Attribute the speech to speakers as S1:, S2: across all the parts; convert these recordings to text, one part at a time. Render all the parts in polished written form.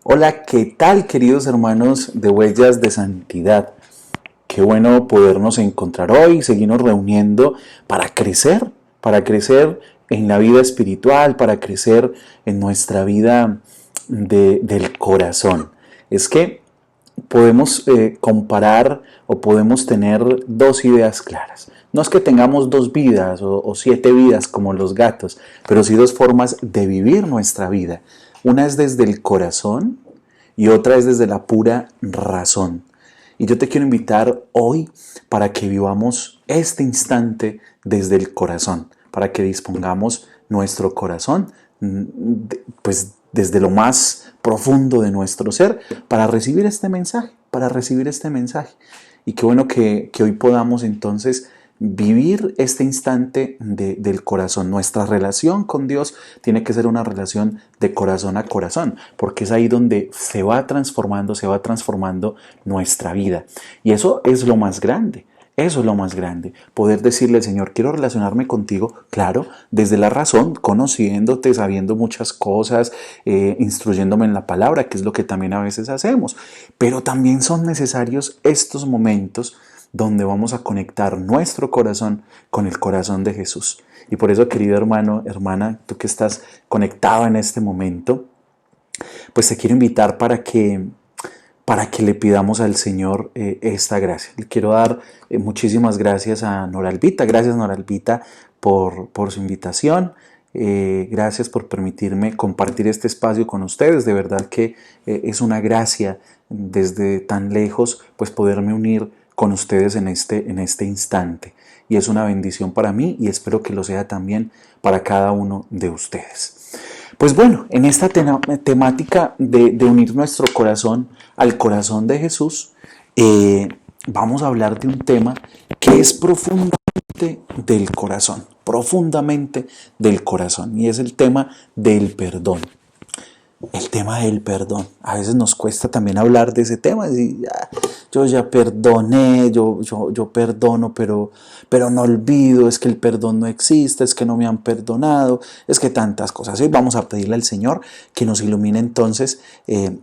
S1: Hola, ¿qué tal, queridos hermanos de Huellas de Santidad? Qué bueno podernos encontrar hoy, seguirnos reuniendo para crecer en la vida espiritual, para crecer en nuestra vida del corazón. Es que podemos comparar o podemos tener dos ideas claras. No es que tengamos dos vidas o 7 vidas como los gatos, pero sí dos formas de vivir nuestra vida. Una es desde el corazón y otra es desde la pura razón. Y yo te quiero invitar hoy para que vivamos este instante desde el corazón, para que dispongamos nuestro corazón, pues desde lo más profundo de nuestro ser, para recibir este mensaje, Y qué bueno que hoy podamos entonces vivir este instante del corazón. Nuestra relación con Dios tiene que ser una relación de corazón a corazón, porque es ahí donde se va transformando nuestra vida. Y eso es lo más grande. Eso es lo más grande, poder decirle al Señor, quiero relacionarme contigo, claro, desde la razón, conociéndote, sabiendo muchas cosas, instruyéndome en la palabra, que es lo que también a veces hacemos. Pero también son necesarios estos momentos donde vamos a conectar nuestro corazón con el corazón de Jesús. Y por eso, querido hermano, hermana, tú que estás conectado en este momento, pues te quiero invitar para que le pidamos al Señor esta gracia. Le quiero dar muchísimas gracias a Noralvita. Gracias, Noralvita, por su invitación. Gracias por permitirme compartir este espacio con ustedes. De verdad que es una gracia desde tan lejos pues poderme unir con ustedes en este instante. Y es una bendición para mí y espero que lo sea también para cada uno de ustedes. Pues bueno, en esta temática de unir nuestro corazón al corazón de Jesús, vamos a hablar de un tema que es profundamente profundamente del corazón, y es el tema del perdón. El tema del perdón. A veces nos cuesta también hablar de ese tema. Yo ya perdoné, yo perdono, pero no olvido, es que el perdón no existe, es que no me han perdonado, es que tantas cosas. Hoy vamos a pedirle al Señor que nos ilumine entonces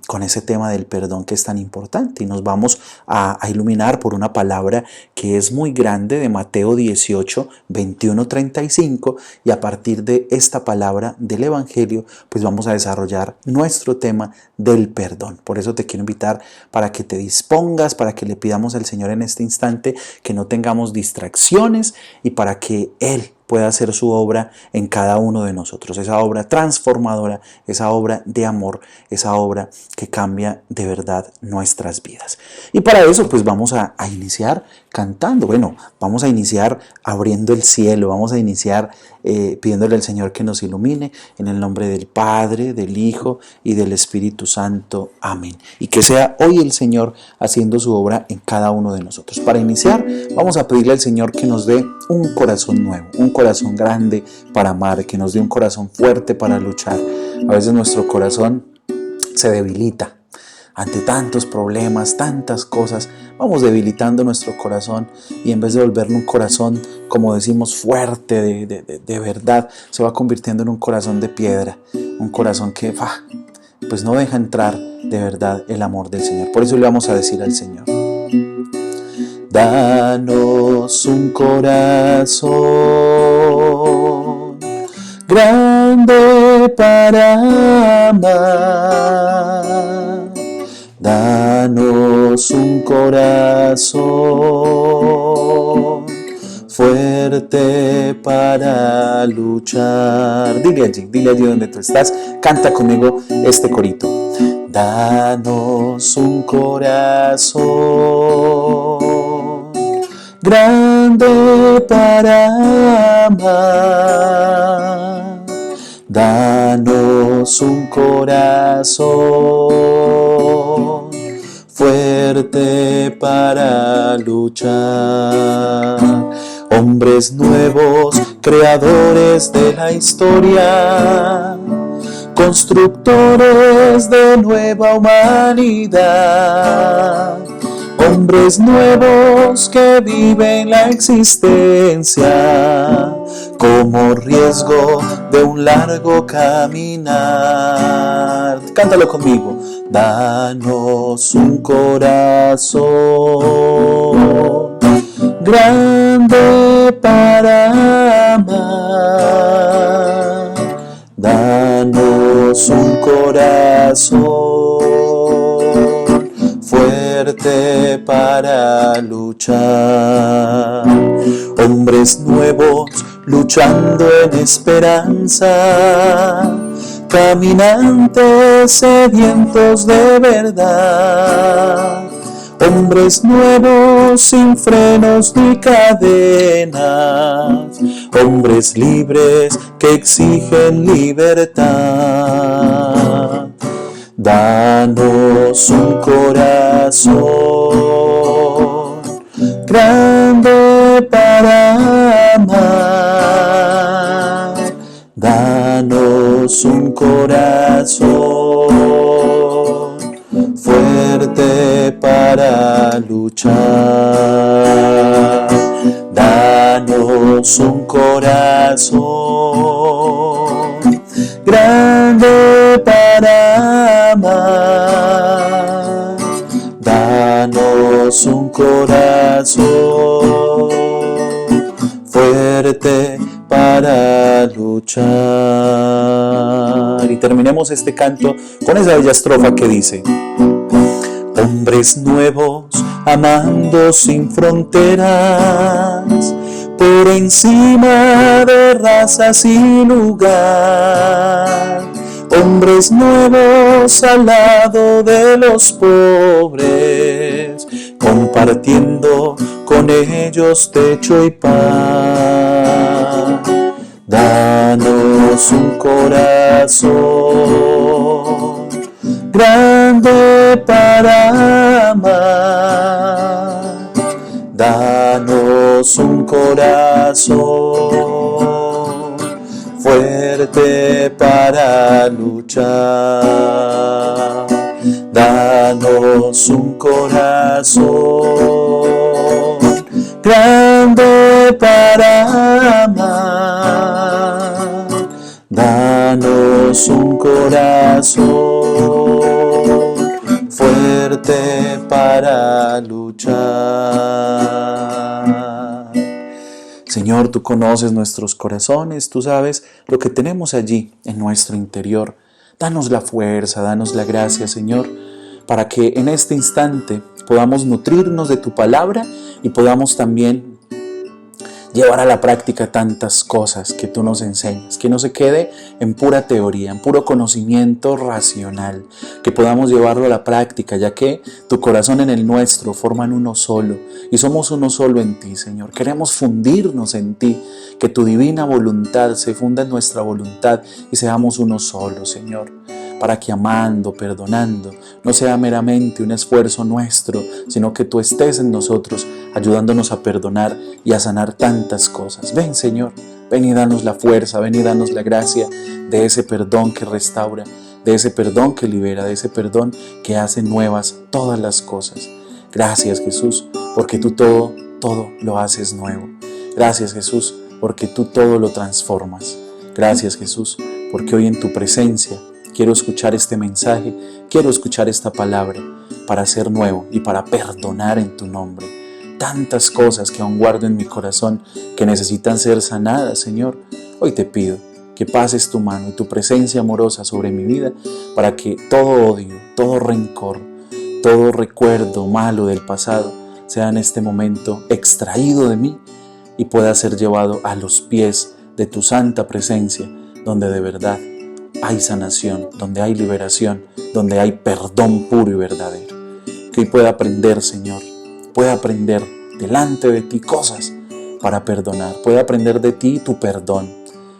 S1: con ese tema del perdón que es tan importante. Y nos vamos a iluminar por una palabra que es muy grande de Mateo 18, 21, 35. Y a partir de esta palabra del Evangelio, pues vamos a desarrollar nuestro tema del perdón. Por eso te quiero invitar para que te dispongas, para que le pidamos al Señor en este instante que no tengamos distracciones y para que Él pueda hacer su obra en cada uno de nosotros, esa obra transformadora, esa obra de amor, esa obra que cambia de verdad nuestras vidas. Y para eso pues vamos a iniciar cantando. Bueno, vamos a iniciar abriendo el cielo, vamos a iniciar pidiéndole al Señor que nos ilumine en el nombre del Padre, del Hijo y del Espíritu Santo. Amén. Y que sea hoy el Señor haciendo su obra en cada uno de nosotros. Para iniciar, vamos a pedirle al Señor que nos dé un corazón nuevo, un corazón grande para amar, que nos dé un corazón fuerte para luchar. A veces nuestro corazón se debilita ante tantos problemas, tantas cosas. Vamos debilitando nuestro corazón y en vez de volverlo un corazón, como decimos, fuerte, de verdad, se va convirtiendo en un corazón de piedra, un corazón que pues no deja entrar de verdad el amor del Señor. Por eso le vamos a decir al Señor: danos un corazón grande para amar. Danos un corazón fuerte para luchar. Dile allí donde tú estás. Canta conmigo este corito. Danos un corazón grande para amar. Danos un corazón fuerte para luchar. Hombres nuevos, creadores de la historia, constructores de nueva humanidad. Hombres nuevos que viven la existencia como riesgo de un largo caminar. cántalo conmigo. Danos un corazón grande para amar. Danos un corazón fuerte para luchar. Hombres nuevos luchando en esperanza, caminantes sedientos de verdad. Hombres nuevos sin frenos ni cadenas, hombres libres que exigen libertad. Danos un corazón grande para amar. Danos un corazón fuerte para luchar. Danos un corazón grande para amar. Danos un corazón fuerte para luchar. Y terminemos este canto con esa bella estrofa que dice: hombres nuevos amando sin fronteras, por encima de razas y lugar. Hombres nuevos al lado de los pobres, compartiendo con ellos techo y paz. Danos un corazón grande para amar. Danos un corazón fuerte para luchar. Danos un corazón grande para amar. Danos un corazón fuerte para luchar. Señor, tú conoces nuestros corazones, tú sabes lo que tenemos allí en nuestro interior. Danos la fuerza, danos la gracia, Señor, para que en este instante podamos nutrirnos de tu palabra y podamos también llevar a la práctica tantas cosas que tú nos enseñas, que no se quede en pura teoría, en puro conocimiento racional, que podamos llevarlo a la práctica, ya que tu corazón en el nuestro forman uno solo y somos uno solo en ti, Señor. Queremos fundirnos en ti, que tu divina voluntad se funda en nuestra voluntad y seamos uno solo, Señor, para que amando, perdonando, no sea meramente un esfuerzo nuestro, sino que tú estés en nosotros, ayudándonos a perdonar y a sanar tantas cosas. Ven, Señor, ven y danos la fuerza, ven y danos la gracia de ese perdón que restaura, de ese perdón que libera, de ese perdón que hace nuevas todas las cosas. Gracias, Jesús, porque tú todo lo haces nuevo. Gracias, Jesús, porque tú todo lo transformas. Gracias, Jesús, porque hoy en tu presencia quiero escuchar este mensaje, quiero escuchar esta palabra para ser nuevo y para perdonar en tu nombre. Tantas cosas que aún guardo en mi corazón que necesitan ser sanadas, Señor. Hoy te pido que pases tu mano y tu presencia amorosa sobre mi vida para que todo odio, todo rencor, todo recuerdo malo del pasado sea en este momento extraído de mí y pueda ser llevado a los pies de tu santa presencia, donde de verdad hay sanación, donde hay liberación, donde hay perdón puro y verdadero. Que hoy pueda aprender, Señor, pueda aprender delante de ti cosas para perdonar, pueda aprender de ti tu perdón,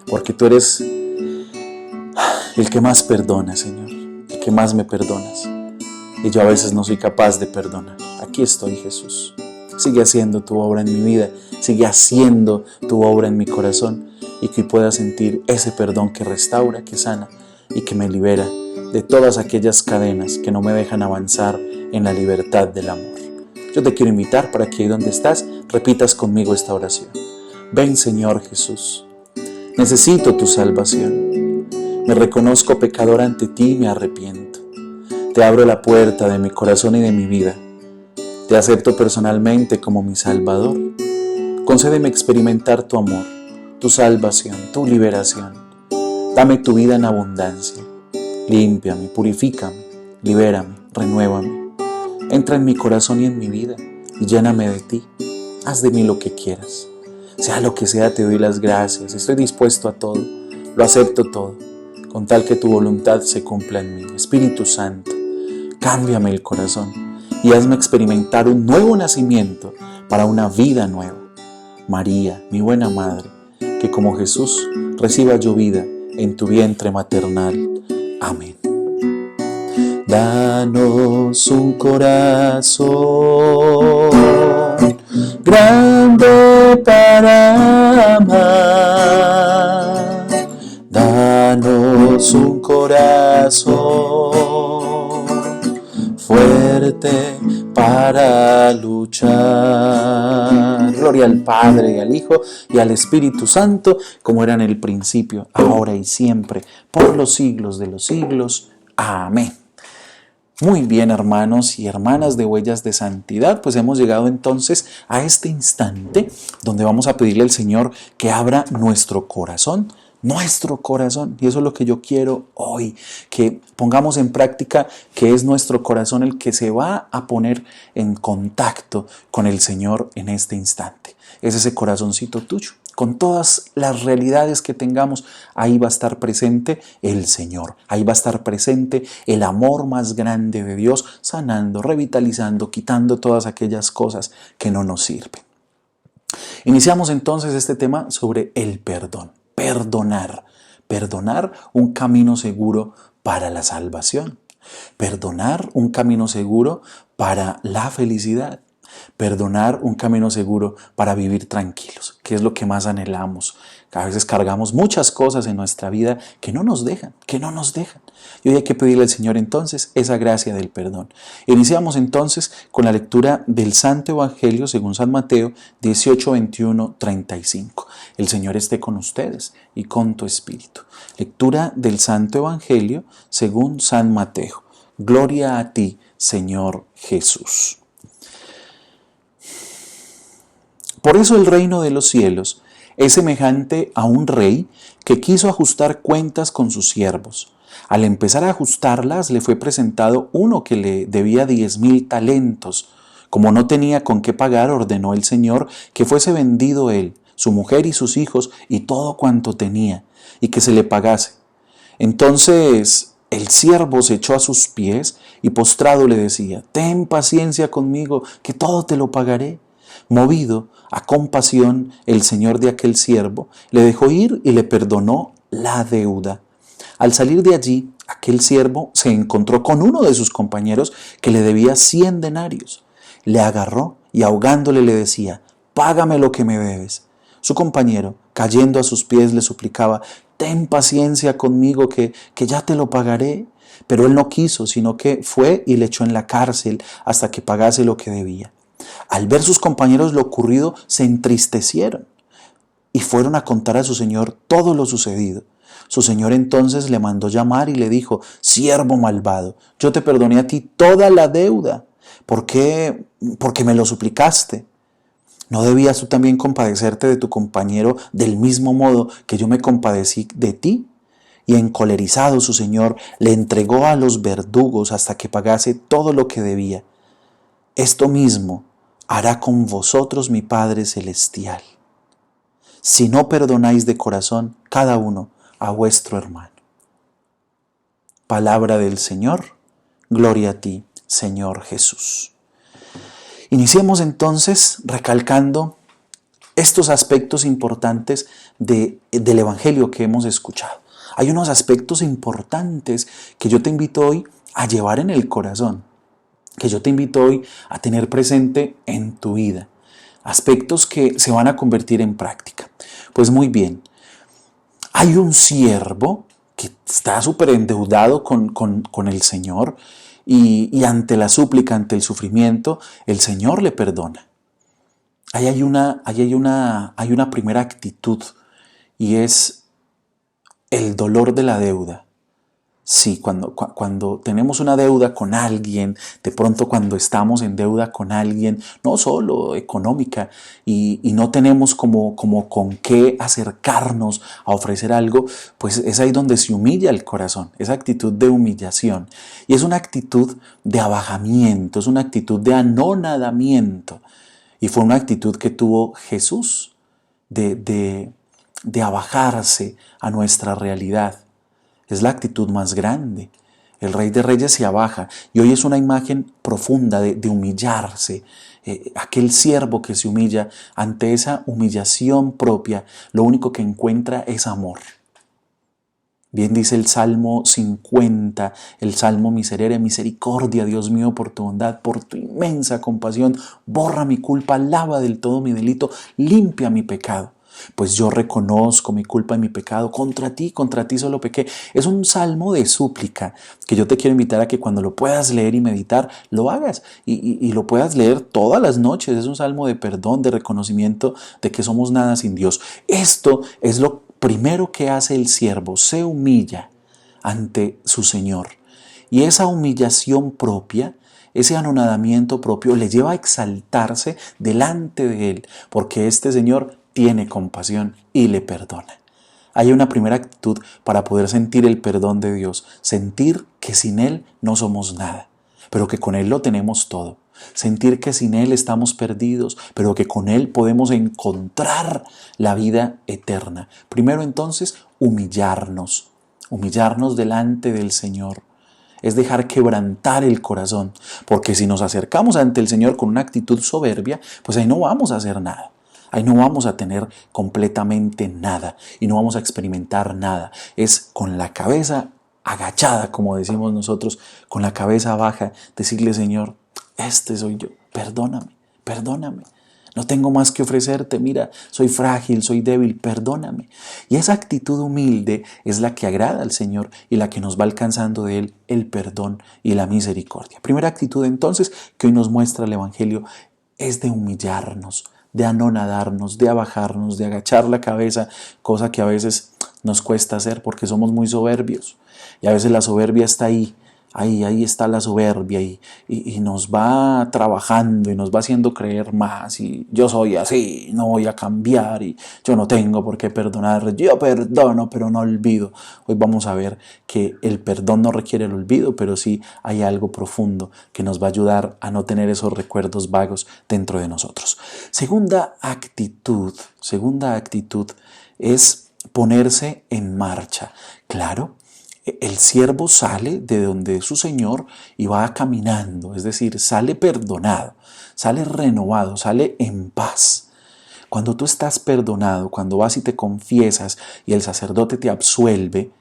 S1: porque tú eres el que más perdona, Señor, el que más me perdonas. Y yo a veces no soy capaz de perdonar. Aquí estoy, Jesús. Sigue haciendo tu obra en mi vida, sigue haciendo tu obra en mi corazón y que pueda sentir ese perdón que restaura, que sana y que me libera de todas aquellas cadenas que no me dejan avanzar en la libertad del amor. Yo te quiero invitar para que ahí donde estás repitas conmigo esta oración. Ven, Señor Jesús, necesito tu salvación. Me reconozco pecador ante ti y me arrepiento. Te abro la puerta de mi corazón y de mi vida. Te acepto personalmente como mi Salvador. Concédeme experimentar tu amor, tu salvación, tu liberación. Dame tu vida en abundancia. Límpiame, purifícame, libérame, renuévame. Entra en mi corazón y en mi vida y lléname de ti. Haz de mí lo que quieras. Sea lo que sea, te doy las gracias. Estoy dispuesto a todo. Lo acepto todo, con tal que tu voluntad se cumpla en mí. Espíritu Santo, cámbiame el corazón y hazme experimentar un nuevo nacimiento para una vida nueva. María, mi buena madre, que como Jesús reciba yo vida en tu vientre maternal. Amén. Danos un corazón grande para amar. Danos un corazón fuerte para luchar. Gloria al Padre, y al Hijo, y al Espíritu Santo, como era en el principio, ahora y siempre, por los siglos de los siglos. Amén. Muy bien, hermanos y hermanas de Huellas de Santidad, pues hemos llegado entonces a este instante donde vamos a pedirle al Señor que abra nuestro corazón, y eso es lo que yo quiero hoy, que pongamos en práctica que es nuestro corazón el que se va a poner en contacto con el Señor en este instante. Es ese corazoncito tuyo. Con todas las realidades que tengamos, ahí va a estar presente el Señor. Ahí va a estar presente el amor más grande de Dios, sanando, revitalizando, quitando todas aquellas cosas que no nos sirven. Iniciamos entonces este tema sobre el perdón. Perdonar. Perdonar, un camino seguro para la salvación. Perdonar, un camino seguro para la felicidad. Perdonar, un camino seguro para vivir tranquilos, que es lo que más anhelamos. A veces cargamos muchas cosas en nuestra vida que no nos dejan. Y hoy hay que pedirle al Señor entonces esa gracia del perdón. Iniciamos entonces con la lectura del Santo Evangelio según San Mateo 18, 21, 35. El Señor esté con ustedes y con tu espíritu. Lectura del Santo Evangelio según San Mateo. Gloria a ti, Señor Jesús. Por eso el reino de los cielos es semejante a un rey que quiso ajustar cuentas con sus siervos. Al empezar a ajustarlas, le fue presentado uno que le debía 10,000 talentos. Como no tenía con qué pagar, ordenó el Señor que fuese vendido él, su mujer y sus hijos y todo cuanto tenía, y que se le pagase. Entonces el siervo se echó a sus pies y postrado le decía: «Ten paciencia conmigo, que todo te lo pagaré». Movido a compasión, el señor de aquel siervo le dejó ir y le perdonó la deuda. Al salir de allí, aquel siervo se encontró con uno de sus compañeros que le debía 100 denarios. Le agarró y ahogándole le decía: «Págame lo que me debes». Su compañero, cayendo a sus pies, le suplicaba: «Ten paciencia conmigo que ya te lo pagaré». Pero él no quiso, sino que fue y le echó en la cárcel hasta que pagase lo que debía. Al ver sus compañeros lo ocurrido, se entristecieron y fueron a contar a su señor todo lo sucedido. Su señor entonces le mandó llamar y le dijo: «Siervo malvado, yo te perdoné a ti toda la deuda. ¿Por qué? Porque me lo suplicaste. ¿No debías tú también compadecerte de tu compañero del mismo modo que yo me compadecí de ti?» Y encolerizado su señor le entregó a los verdugos hasta que pagase todo lo que debía. Esto mismo hará con vosotros mi Padre Celestial, si no perdonáis de corazón cada uno a vuestro hermano. Palabra del Señor. Gloria a ti, Señor Jesús. Iniciemos entonces recalcando estos aspectos importantes del Evangelio que hemos escuchado. Hay unos aspectos importantes que yo te invito hoy a llevar en el corazón, que yo te invito hoy a tener presente en tu vida. Aspectos que se van a convertir en práctica. Pues muy bien, hay un siervo que está súper endeudado con el Señor y ante la súplica, ante el sufrimiento, el Señor le perdona. Ahí hay una primera actitud y es el dolor de la deuda. Sí, cuando tenemos una deuda con alguien, de pronto cuando estamos en deuda con alguien, no solo económica, y no tenemos como con qué acercarnos a ofrecer algo, pues es ahí donde se humilla el corazón, esa actitud de humillación. Y es una actitud de abajamiento, es una actitud de anonadamiento. Y fue una actitud que tuvo Jesús de abajarse a nuestra realidad. Es la actitud más grande. El Rey de Reyes se abaja y hoy es una imagen profunda de humillarse. Aquel siervo que se humilla ante esa humillación propia, lo único que encuentra es amor. Bien dice el Salmo 50, el Salmo Miserere, misericordia, Dios mío, por tu bondad, por tu inmensa compasión, borra mi culpa, lava del todo mi delito, limpia mi pecado. Pues yo reconozco mi culpa y mi pecado, contra ti solo pequé. Es un salmo de súplica que yo te quiero invitar a que cuando lo puedas leer y meditar, lo hagas y lo puedas leer todas las noches. Es un salmo de perdón, de reconocimiento de que somos nada sin Dios. Esto es lo primero que hace el siervo, se humilla ante su Señor. Y esa humillación propia, ese anonadamiento propio le lleva a exaltarse delante de Él, porque este Señor tiene compasión y le perdona. Hay una primera actitud para poder sentir el perdón de Dios, sentir que sin Él no somos nada, pero que con Él lo tenemos todo. Sentir que sin Él estamos perdidos, pero que con Él podemos encontrar la vida eterna. Primero entonces, humillarnos delante del Señor. Es dejar quebrantar el corazón, porque si nos acercamos ante el Señor con una actitud soberbia, pues ahí no vamos a hacer nada. Ahí no vamos a tener completamente nada y no vamos a experimentar nada. Es con la cabeza agachada, como decimos nosotros, con la cabeza baja, decirle, Señor, este soy yo, perdóname, perdóname. No tengo más que ofrecerte, mira, soy frágil, soy débil, perdóname. Y esa actitud humilde es la que agrada al Señor y la que nos va alcanzando de Él el perdón y la misericordia. Primera actitud entonces que hoy nos muestra el Evangelio es de humillarnos, de anonadarnos, de abajarnos, de agachar la cabeza, cosa que a veces nos cuesta hacer porque somos muy soberbios. Y a veces la soberbia está ahí está la soberbia y nos va trabajando y nos va haciendo creer más y yo soy así, no voy a cambiar y yo no tengo por qué perdonar, yo perdono pero no olvido. Hoy vamos a ver que el perdón no requiere el olvido, pero sí hay algo profundo que nos va a ayudar a no tener esos recuerdos vagos dentro de nosotros. Segunda actitud es ponerse en marcha. Claro, el siervo sale de donde es su Señor y va caminando, es decir, sale perdonado, sale renovado, sale en paz. Cuando tú estás perdonado, cuando vas y te confiesas y el sacerdote te absuelve,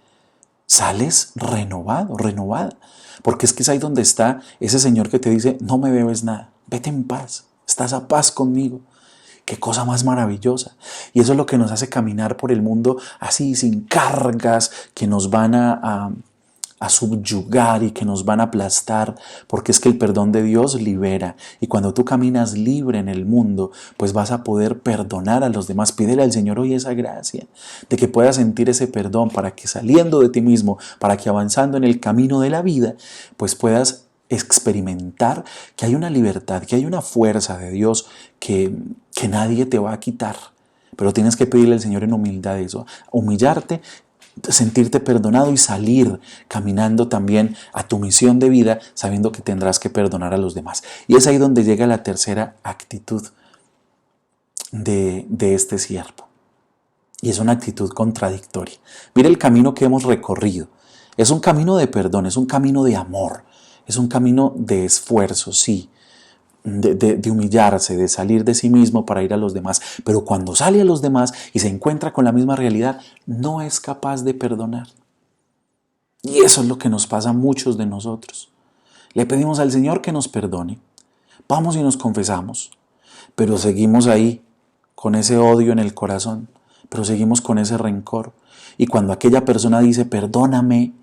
S1: sales renovado, renovada. Porque es que es ahí donde está ese Señor que te dice, no me debes nada, vete en paz, estás a paz conmigo. Qué cosa más maravillosa. Y eso es lo que nos hace caminar por el mundo así, sin cargas que nos van a subyugar y que nos van a aplastar, porque es que el perdón de Dios libera. Y cuando tú caminas libre en el mundo, pues vas a poder perdonar a los demás. Pídele al Señor hoy esa gracia, de que puedas sentir ese perdón para que saliendo de ti mismo, para que avanzando en el camino de la vida, pues puedas experimentar que hay una libertad, que hay una fuerza de Dios que nadie te va a quitar. Pero tienes que pedirle al Señor en humildad eso, humillarte, sentirte perdonado y salir caminando también a tu misión de vida, sabiendo que tendrás que perdonar a los demás. Y es ahí donde llega la tercera actitud de este siervo. Y es una actitud contradictoria. Mira el camino que hemos recorrido. Es un camino de perdón, es un camino de amor. Es un camino de esfuerzo, sí, de humillarse, de salir de sí mismo para ir a los demás. Pero cuando sale a los demás y se encuentra con la misma realidad, no es capaz de perdonar. Y eso es lo que nos pasa a muchos de nosotros. Le pedimos al Señor que nos perdone, vamos y nos confesamos, pero seguimos ahí con ese odio en el corazón, pero seguimos con ese rencor. Y cuando aquella persona dice, perdóname,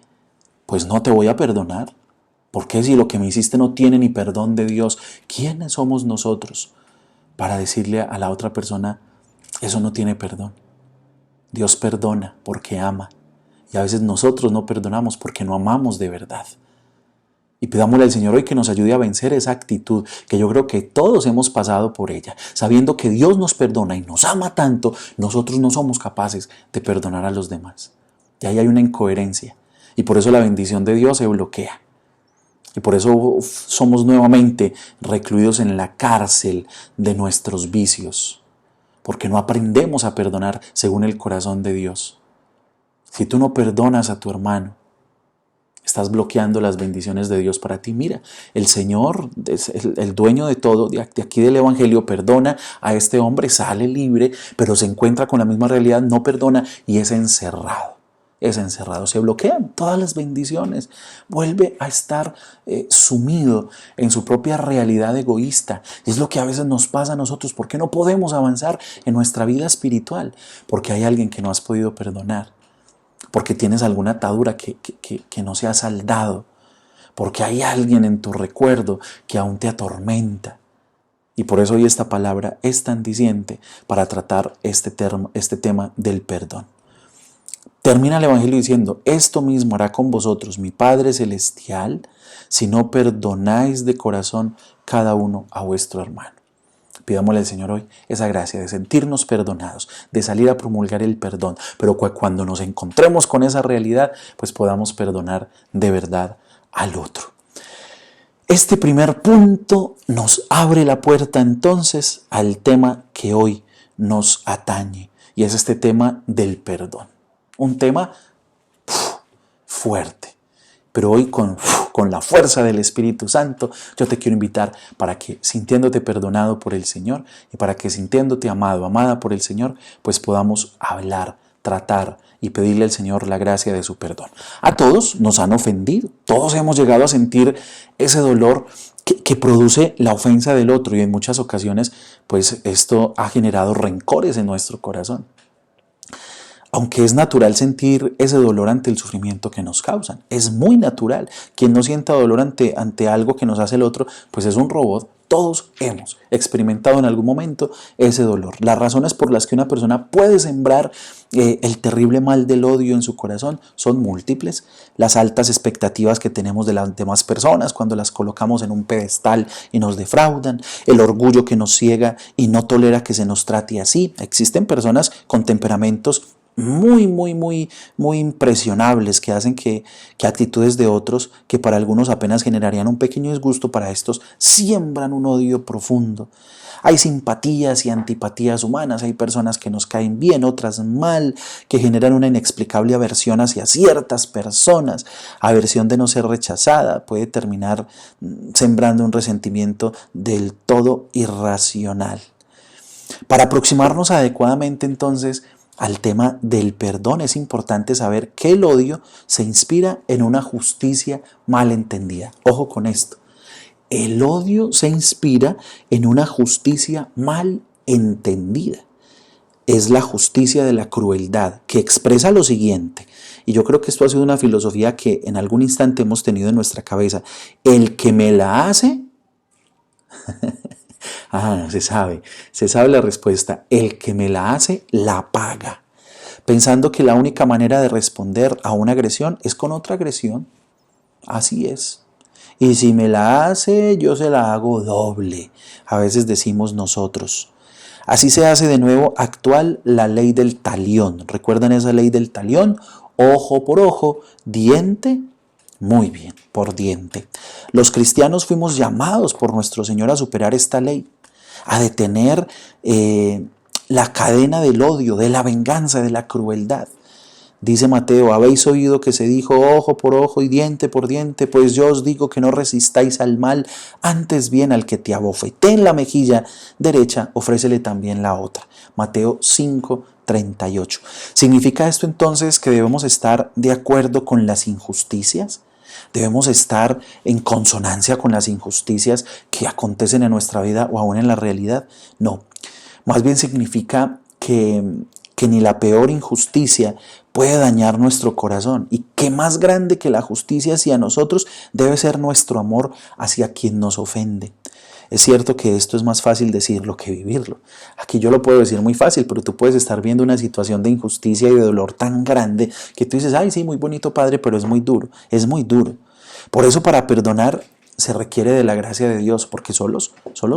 S1: pues no te voy a perdonar. ¿Por qué si lo que me hiciste no tiene ni perdón de Dios? ¿Quiénes somos nosotros para decirle a la otra persona, eso no tiene perdón? Dios perdona porque ama Y a veces nosotros no perdonamos porque no amamos de verdad. Y pidámosle al Señor hoy que nos ayude a vencer esa actitud, que yo creo que todos hemos pasado por ella. Sabiendo que Dios nos perdona y nos ama tanto, nosotros no somos capaces de perdonar a los demás. Y ahí hay una incoherencia. Y por eso la bendición de Dios se bloquea. Y por eso somos nuevamente recluidos en la cárcel de nuestros vicios. Porque no aprendemos a perdonar según el corazón de Dios. Si tú no perdonas a tu hermano, estás bloqueando las bendiciones de Dios para ti. Mira, el Señor, el dueño de todo, de aquí del Evangelio, perdona a este hombre, sale libre, pero se encuentra con la misma realidad, no perdona y es encerrado. Es encerrado, se bloquean todas las bendiciones, vuelve a estar sumido en su propia realidad egoísta. Y es lo que a veces nos pasa a nosotros. ¿Por qué no podemos avanzar en nuestra vida espiritual? Porque hay alguien que no has podido perdonar. Porque tienes alguna atadura que no se ha saldado, porque hay alguien en tu recuerdo que aún te atormenta. Y por eso hoy esta palabra es tan diciente para tratar este tema del perdón. Termina el Evangelio diciendo: esto mismo hará con vosotros mi Padre Celestial, si no perdonáis de corazón cada uno a vuestro hermano. Pidámosle al Señor hoy esa gracia de sentirnos perdonados, de salir a promulgar el perdón, pero cuando nos encontremos con esa realidad, pues podamos perdonar de verdad al otro. Este primer punto nos abre la puerta entonces al tema que hoy nos atañe, y es este tema del perdón. Un tema fuerte. Pero hoy con la fuerza del Espíritu Santo, yo te quiero invitar para que, sintiéndote perdonado por el Señor y para que sintiéndote amado, amada por el Señor, pues podamos hablar, tratar y pedirle al Señor la gracia de su perdón. A todos nos han ofendido, todos hemos llegado a sentir ese dolor que produce la ofensa del otro, y en muchas ocasiones pues esto ha generado rencores en nuestro corazón. Aunque es natural sentir ese dolor ante el sufrimiento que nos causan. Es muy natural. Quien no sienta dolor ante algo que nos hace el otro, pues es un robot. Todos hemos experimentado en algún momento ese dolor. Las razones por las que una persona puede sembrar el terrible mal del odio en su corazón son múltiples. Las altas expectativas que tenemos de las demás personas cuando las colocamos en un pedestal y nos defraudan. El orgullo que nos ciega y no tolera que se nos trate así. Existen personas con temperamentos muy impresionables que hacen que actitudes de otros que para algunos apenas generarían un pequeño disgusto, para estos siembran un odio profundo. Hay simpatías y antipatías humanas, hay personas que nos caen bien, otras mal, que generan una inexplicable aversión hacia ciertas personas. Aversión de no ser rechazada puede terminar sembrando un resentimiento del todo irracional. Para aproximarnos adecuadamente entonces al tema del perdón, es importante saber que el odio se inspira en una justicia mal entendida. Ojo con esto. El odio se inspira en una justicia mal entendida. Es la justicia de la crueldad, que expresa lo siguiente. Y yo creo que esto ha sido una filosofía que en algún instante hemos tenido en nuestra cabeza. El que me la hace... se sabe la respuesta. El que me la hace, la paga. Pensando que la única manera de responder a una agresión es con otra agresión. Así es. Y si me la hace, yo se la hago doble. A veces decimos nosotros. Así se hace de nuevo actual la ley del talión. ¿Recuerdan esa ley del talión? Ojo por ojo, diente. Muy bien, por diente. Los cristianos fuimos llamados por nuestro Señor a superar esta ley, a detener la cadena del odio, de la venganza, de la crueldad. Dice Mateo: habéis oído que se dijo ojo por ojo y diente por diente, pues yo os digo que no resistáis al mal, antes bien al que te abofeté en la mejilla derecha, ofrécele también la otra. Mateo 5:38. ¿Significa esto entonces que debemos estar de acuerdo con las injusticias? ¿Debemos estar en consonancia con las injusticias que acontecen en nuestra vida o aún en la realidad? No, más bien significa que ni la peor injusticia puede dañar nuestro corazón, y que más grande que la justicia hacia nosotros debe ser nuestro amor hacia quien nos ofende. Es cierto que esto es más fácil decirlo que vivirlo. Aquí yo lo puedo decir muy fácil, pero tú puedes estar viendo una situación de injusticia y de dolor tan grande que tú dices, ay, sí, muy bonito, Padre, pero es muy duro, es muy duro. Por eso para perdonar se requiere de la gracia de Dios, porque solos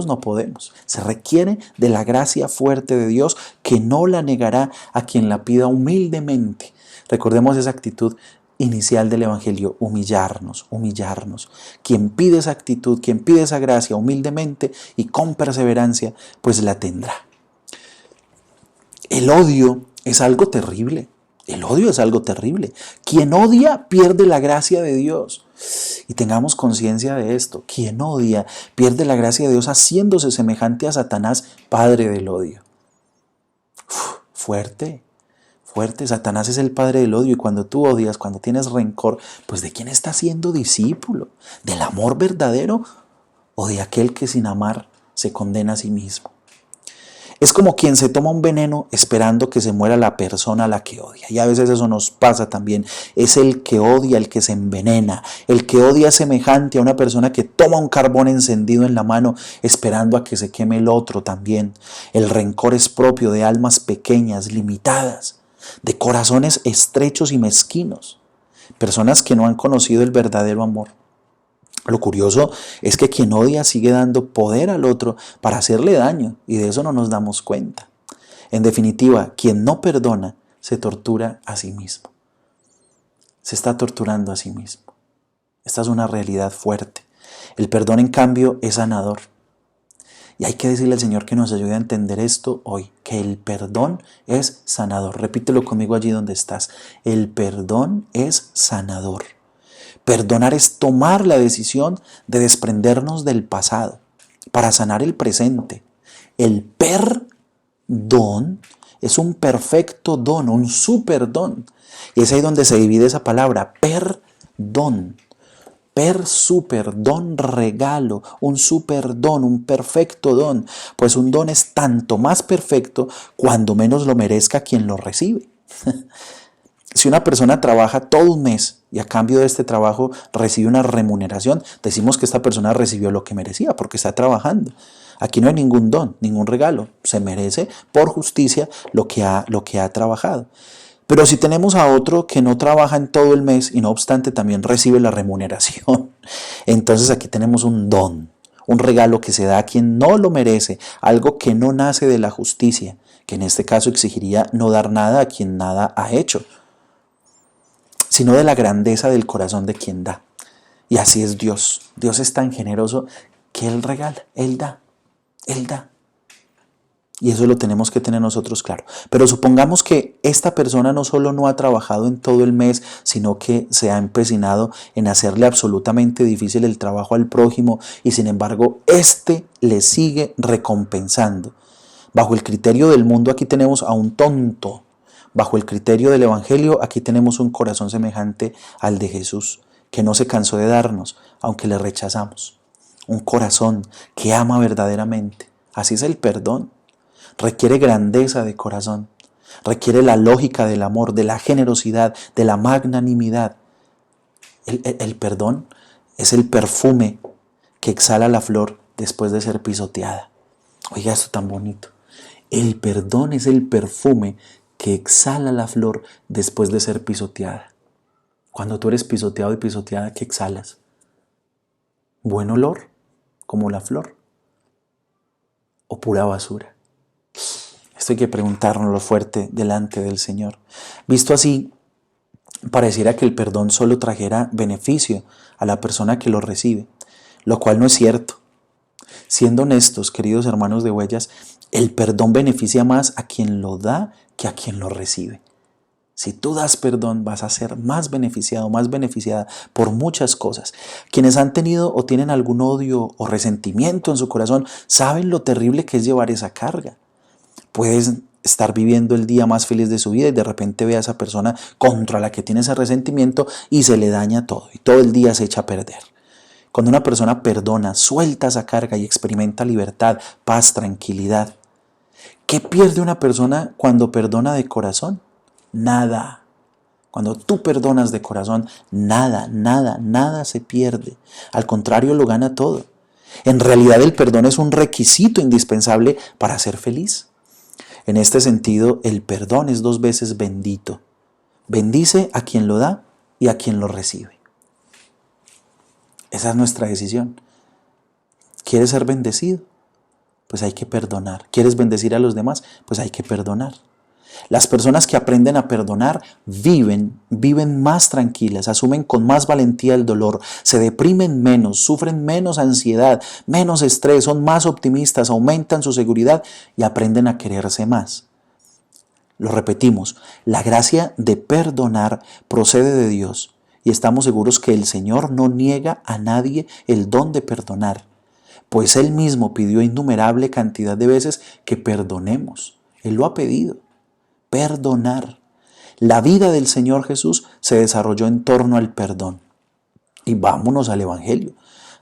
S1: no podemos. Se requiere de la gracia fuerte de Dios que no la negará a quien la pida humildemente. Recordemos esa actitud inicial del Evangelio, humillarnos. Quien pide esa actitud, quien pide esa gracia humildemente y con perseverancia, pues la tendrá. El odio es algo terrible. El odio es algo terrible. Quien odia pierde la gracia de Dios. Y tengamos conciencia de esto. Quien odia pierde la gracia de Dios haciéndose semejante a Satanás, padre del odio. Fuerte. Satanás es el padre del odio y cuando tú odias, cuando tienes rencor, pues ¿de quién estás siendo discípulo? ¿Del amor verdadero o de aquel que sin amar se condena a sí mismo? Es como quien se toma un veneno esperando que se muera la persona a la que odia. Y a veces eso nos pasa también. Es el que odia, el que se envenena. El que odia es semejante a una persona que toma un carbón encendido en la mano esperando a que se queme el otro también. El rencor es propio de almas pequeñas, limitadas, de corazones estrechos y mezquinos. Personas que no han conocido el verdadero amor. Lo curioso es que quien odia sigue dando poder al otro para hacerle daño y de eso no nos damos cuenta. En definitiva, quien no perdona se tortura a sí mismo. Se está torturando a sí mismo. Esta es una realidad fuerte. El perdón, en cambio, es sanador. Y hay que decirle al Señor que nos ayude a entender esto hoy, que el perdón es sanador. Repítelo conmigo allí donde estás. El perdón es sanador. Perdonar es tomar la decisión de desprendernos del pasado para sanar el presente. El perdón es un perfecto don, un superdón. Y es ahí donde se divide esa palabra, perdón. Super, don, regalo, un superdón, un perfecto don. Pues un don es tanto más perfecto cuando menos lo merezca quien lo recibe. Si una persona trabaja todo un mes y a cambio de este trabajo recibe una remuneración, decimos que esta persona recibió lo que merecía porque está trabajando. Aquí no hay ningún don, ningún regalo. Se merece por justicia lo que ha trabajado. Pero si tenemos a otro que no trabaja en todo el mes y no obstante también recibe la remuneración, entonces aquí tenemos un don, un regalo que se da a quien no lo merece, algo que no nace de la justicia, que en este caso exigiría no dar nada a quien nada ha hecho, sino de la grandeza del corazón de quien da. Y así es Dios. Dios es tan generoso que Él regala, Él da. Y eso lo tenemos que tener nosotros claro. Pero supongamos que esta persona no solo no ha trabajado en todo el mes, sino que se ha empecinado en hacerle absolutamente difícil el trabajo al prójimo y sin embargo, éste le sigue recompensando. Bajo el criterio del mundo aquí tenemos a un tonto. Bajo el criterio del Evangelio, aquí tenemos un corazón semejante al de Jesús, que no se cansó de darnos, aunque le rechazamos. Un corazón que ama verdaderamente. Así es el perdón. Requiere grandeza de corazón. Requiere la lógica del amor, de la generosidad, de la magnanimidad. El perdón es el perfume que exhala la flor después de ser pisoteada. Oiga, esto tan bonito. El perdón es el perfume que exhala la flor después de ser pisoteada. Cuando tú eres pisoteado y pisoteada, ¿qué exhalas? ¿Buen olor, como la flor? ¿O pura basura? Esto hay que preguntárnoslo fuerte delante del Señor. Visto así, pareciera que el perdón solo trajera beneficio a la persona que lo recibe, lo cual no es cierto. Siendo honestos, queridos hermanos de Huellas, el perdón beneficia más a quien lo da que a quien lo recibe. Si tú das perdón, vas a ser más beneficiado, más beneficiada por muchas cosas. Quienes han tenido o tienen algún odio o resentimiento en su corazón, saben lo terrible que es llevar esa carga. Puedes estar viviendo el día más feliz de su vida y de repente ve a esa persona contra la que tiene ese resentimiento y se le daña todo y todo el día se echa a perder. Cuando una persona perdona, suelta esa carga y experimenta libertad, paz, tranquilidad. ¿Qué pierde una persona cuando perdona de corazón? Nada. Cuando tú perdonas de corazón, nada se pierde. Al contrario, lo gana todo. En realidad el perdón es un requisito indispensable para ser feliz. En este sentido, el perdón es 2 veces bendito. Bendice a quien lo da y a quien lo recibe. Esa es nuestra decisión. ¿Quieres ser bendecido? Pues hay que perdonar. ¿Quieres bendecir a los demás? Pues hay que perdonar. Las personas que aprenden a perdonar viven más tranquilas, asumen con más valentía el dolor, se deprimen menos, sufren menos ansiedad, menos estrés, son más optimistas, aumentan su seguridad y aprenden a quererse más. Lo repetimos, la gracia de perdonar procede de Dios y estamos seguros que el Señor no niega a nadie el don de perdonar, pues Él mismo pidió innumerable cantidad de veces que perdonemos. Él lo ha pedido. Perdonar. La vida del Señor Jesús se desarrolló en torno al perdón. Y vámonos al Evangelio.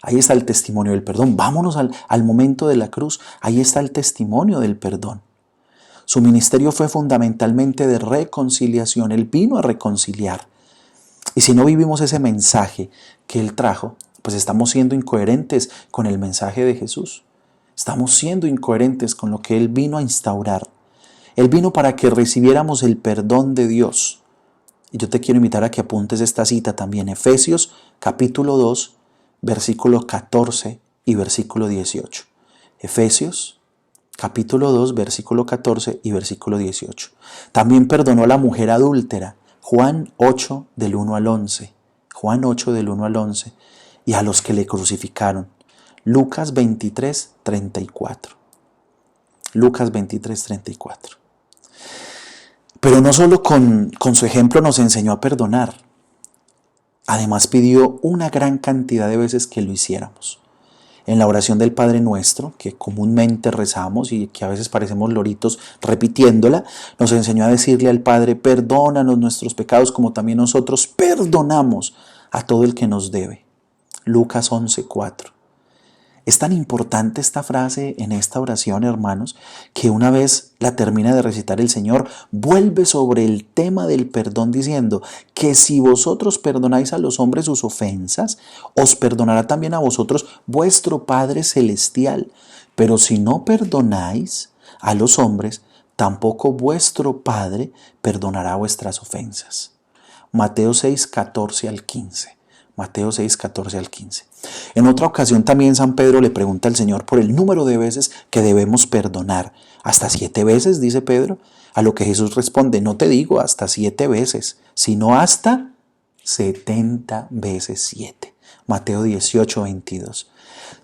S1: Ahí está el testimonio del perdón. Vámonos al momento de la cruz. Ahí está el testimonio del perdón. Su ministerio fue fundamentalmente de reconciliación. Él vino a reconciliar. Y si no vivimos ese mensaje que Él trajo, pues estamos siendo incoherentes con el mensaje de Jesús. Estamos siendo incoherentes con lo que Él vino a instaurar. Él vino para que recibiéramos el perdón de Dios. Y yo te quiero invitar a que apuntes esta cita también. Efesios capítulo 2, versículo 14 y versículo 18. Efesios capítulo 2, versículo 14 y versículo 18. También perdonó a la mujer adúltera. Juan 8 del 1 al 11. Juan 8 del 1 al 11. Y a los que le crucificaron. Lucas 23, 34. Lucas 23, 34. Pero no solo con su ejemplo nos enseñó a perdonar. Además pidió una gran cantidad de veces que lo hiciéramos. En la oración del Padre Nuestro, que comúnmente rezamos y que a veces parecemos loritos repitiéndola, nos enseñó a decirle al Padre: perdónanos nuestros pecados como también nosotros perdonamos a todo el que nos debe. Lucas 11, 4. Es tan importante esta frase en esta oración, hermanos, que una vez la termina de recitar el Señor, vuelve sobre el tema del perdón diciendo que si vosotros perdonáis a los hombres sus ofensas, os perdonará también a vosotros vuestro Padre Celestial. Pero si no perdonáis a los hombres, tampoco vuestro Padre perdonará vuestras ofensas. Mateo 6, 14 al 15. Mateo 6, 14 al 15. En otra ocasión también San Pedro le pregunta al Señor por el número de veces que debemos perdonar. ¿Hasta 7 veces? Dice Pedro. A lo que Jesús responde: no te digo hasta 7 veces, sino hasta 70 veces 7. Mateo 18, 22.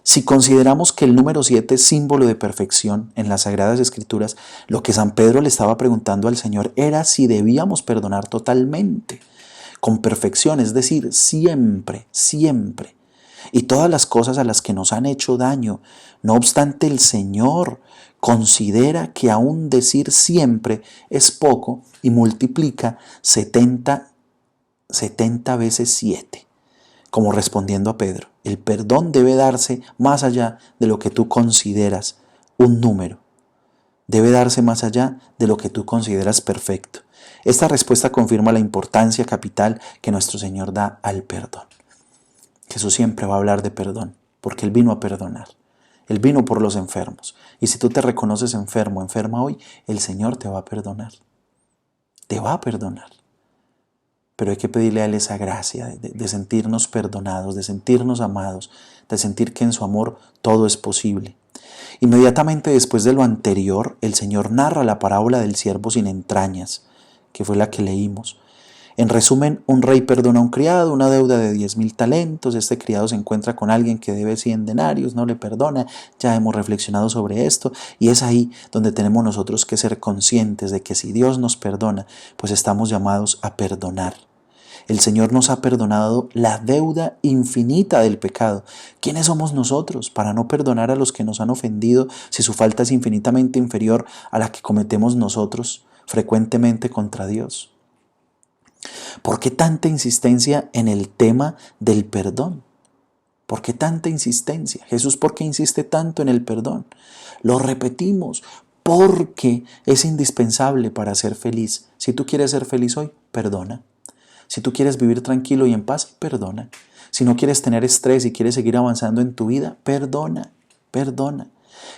S1: Si consideramos que el número 7 es símbolo de perfección en las Sagradas Escrituras, lo que San Pedro le estaba preguntando al Señor era si debíamos perdonar totalmente, con perfección, es decir, siempre, siempre. Y todas las cosas a las que nos han hecho daño. No obstante, el Señor considera que aún decir siempre es poco y multiplica 70 veces 7. Como respondiendo a Pedro, el perdón debe darse más allá de lo que tú consideras un número. Debe darse más allá de lo que tú consideras perfecto. Esta respuesta confirma la importancia capital que nuestro Señor da al perdón. Jesús siempre va a hablar de perdón, porque Él vino a perdonar. Él vino por los enfermos. Y si tú te reconoces enfermo, enferma hoy, el Señor te va a perdonar. Te va a perdonar. Pero hay que pedirle a Él esa gracia de sentirnos perdonados, de sentirnos amados, de sentir que en su amor todo es posible. Inmediatamente después de lo anterior, el Señor narra la parábola del siervo sin entrañas, que fue la que leímos. En resumen, un rey perdona a un criado una deuda de 10,000 talentos. Este criado se encuentra con alguien que debe 100 denarios, no le perdona. Ya hemos reflexionado sobre esto y es ahí donde tenemos nosotros que ser conscientes de que si Dios nos perdona, pues estamos llamados a perdonar. El Señor nos ha perdonado la deuda infinita del pecado. ¿Quiénes somos nosotros para no perdonar a los que nos han ofendido si su falta es infinitamente inferior a la que cometemos nosotros frecuentemente contra Dios? ¿Por qué tanta insistencia en el tema del perdón? ¿Por qué tanta insistencia? Jesús, ¿por qué insiste tanto en el perdón? Lo repetimos, porque es indispensable para ser feliz. Si tú quieres ser feliz hoy, perdona. Si tú quieres vivir tranquilo y en paz, perdona. Si no quieres tener estrés y quieres seguir avanzando en tu vida, perdona, perdona.